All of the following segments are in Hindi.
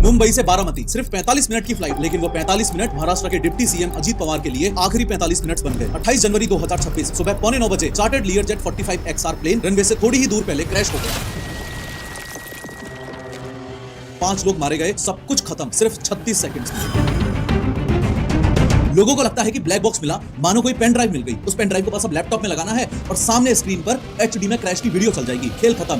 मुंबई से बारामती सिर्फ 45 मिनट की फ्लाइट, लेकिन वो 45 मिनट महाराष्ट्र के डिप्टी सीएम अजीत पवार के लिए आखिरी 45 मिनट बन गए। 28 जनवरी 2026 सुबह 8:45 बजे चार्टर्ड लीयरजेट 45 XR प्लेन रनवे से थोड़ी ही दूर पहले क्रैश हो गया। 5 लोग मारे गए, सब कुछ खत्म सिर्फ 36 सेकंड्स में। लोगों को लगता है कि ब्लैक बॉक्स मिला, मानो कोई पेन ड्राइव मिल गई। उस पेन ड्राइव को बस अब लैपटॉप में लगाना है और सामने स्क्रीन पर HD में क्रैश की वीडियो चल जाएगी। खेल खत्म।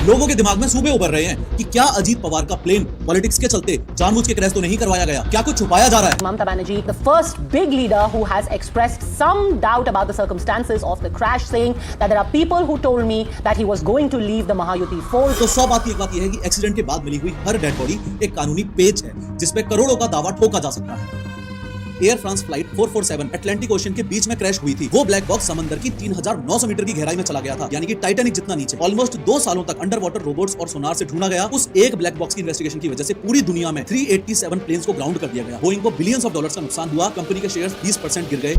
लोगों के दिमाग में सूबे उभर रहे हैं कि क्या अजीत पवार का प्लेन पॉलिटिक्स के चलते जानबूझ के क्रैश तो नहीं करवाया गया, क्या कुछ छुपाया जा रहा है? Mamata Banerjee, the first big leader who has expressed some doubt about the circumstances of the crash, saying that there are people who told me that he was going to leave the Mahayuti fold. तो सौ बात एक बात यह है कि एक्सीडेंट के बाद मिली हुई हर डेड बॉडी एक कानूनी पेच है जिसपे करोड़ों का दावा ठोका जा सकता है। Air France flight 447 Atlantic ocean के बीच में क्रैश हुई थी। वो ब्लैक बॉक्स समंदर की 3900 मीटर की गहराई में चला गया था, यानी कि टाइटैनिक जितना नीचे। ऑलमोस्ट 2 सालों तक अंडर वाटर रोबोट्स और सोनार से ढूंढा गया। उस एक ब्लैक बॉक्स की इन्वेस्टिगेशन की वजह से पूरी दुनिया में 387 प्लेन्स को ग्राउंड कर दिया गया। बोइंग को बिलियंस ऑफ डॉलर्स का नुकसान हुआ, कंपनी के शेयर्स 20% गिर गए।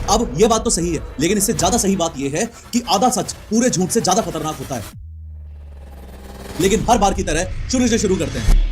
अब ये बात तो सही है, लेकिन इससे ज्यादा सही बात यह है कि आधा सच पूरे झूठ से ज्यादा खतरनाक होता है। लेकिन हर बार की तरह शुरू से शुरू करते हैं।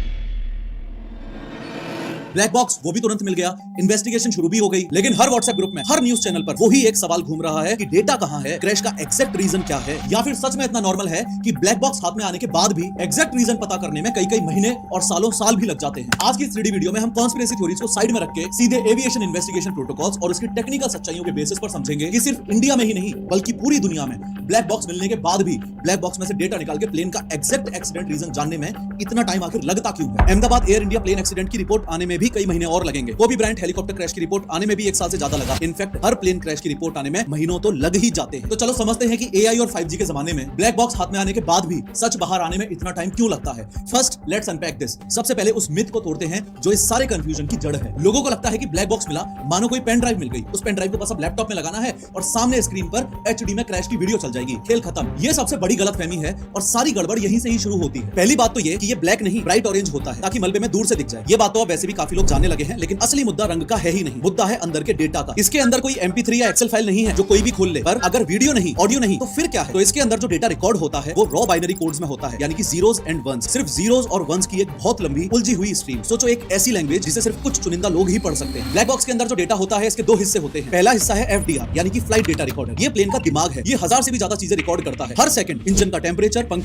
ब्लैक बॉक्स वो भी तुरंत मिल गया, इन्वेस्टिगेशन शुरू भी हो गई, लेकिन हर व्हाट्सएप ग्रुप में, हर न्यूज चैनल पर वही एक सवाल घूम रहा है कि डेटा कहां है, क्रैश का एग्जैक्ट रीजन क्या है, या फिर सच में इतना नॉर्मल है कि ब्लैक बॉक्स हाथ में आने के बाद भी एग्जैक्ट रीजन पता करने में कई महीने और साल भी लग जाते हैं। आज की इस 3D वीडियो में हम कॉन्स्पिरेसी थ्योरीज को साइड में रख के सीधे एविएशन इन्वेस्टिगेशन प्रोटोकॉल्स और उसकी टेक्निकल सच्चाइयों के बेसिस पर समझेंगे कि सिर्फ इंडिया में ही नहीं बल्कि पूरी दुनिया में ब्लैक बॉक्स मिलने के बाद भी ब्लैक बॉक्स में से डेटा निकाल के प्लेन का एग्जैक्ट एक्सीडेंट रीजन जानने में इतना टाइम आखिर लगता क्यों है। Ahmedabad Air India plane accident की रिपोर्ट आने में भी कई महीने और लगेंगे। कोबी ब्रायंट हेलीकॉप्टर क्रैश की रिपोर्ट आने में भी 1 साल से ज्यादा लगा। इनफैक्ट हर प्लेन क्रैश की रिपोर्ट आने में महीनों तो लग ही जाते हैं। तो चलो समझते हैं कि AI और 5G के जमाने में ब्लैक बॉक्स हाथ में आने के बाद भी सच बाहर आने में इतना टाइम क्यों लगता है। First let's unpack this. सबसे पहले उस मिथ को तोड़ते हैं जो इस सारे कंफ्यूजन की जड़ है। लोगों को लगता है कि ब्लैक बॉक्स मिला, मानो कोई पेन ड्राइव मिल गई। उस पेन ड्राइव को बस अब लैपटॉप में लगाना है और सामने स्क्रीन पर HD में क्रैश की वीडियो चल जाएगी। खेल खत्म। ये सबसे बड़ी गलतफहमी है और सारी गड़बड़ यहीं से ही शुरू होती है। पहली बात तो ये कि ये ब्लैक नहीं ब्राइट ऑरेंज होता है ताकि मलबे में दूर से दिख जाए। ये बात तो अब वैसे भी काफी लोग जानने लगे हैं, लेकिन असली मुद्दा रंग का है ही नहीं, मुद्दा है अंदर के डेटा का। इसके अंदर कोई MP3 या एक्सेल फाइल नहीं है जो कोई भी खोल ले। पर अगर वीडियो नहीं, ऑडियो नहीं, तो फिर क्या है? तो इसके अंदर जो डेटा रिकॉर्ड होता है वो रॉ बाइनरी कोड्स में होता है, यानी कि जीरोस एंड वंस। सिर्फ जीरोस और वंस की एक बहुत लंबी उलझी हुई स्ट्रीम। सोचो एक ऐसी लैंग्वेज जिसे सिर्फ कुछ चुनिंदा लोग ही पढ़ सकते हैं। ब्लैक बॉक्स के अंदर जो डेटा होता है इसके 2 हिस्से होते हैं। पहला हिस्सा है FDR यानी कि फ्लाइट डेटा रिकॉर्डर। ये प्लेन का दिमाग है। ये 1000 से भी ज्यादा चीजें रिकॉर्ड करता है हर सेकंड। इंजन का टेम्परेचर, पंखों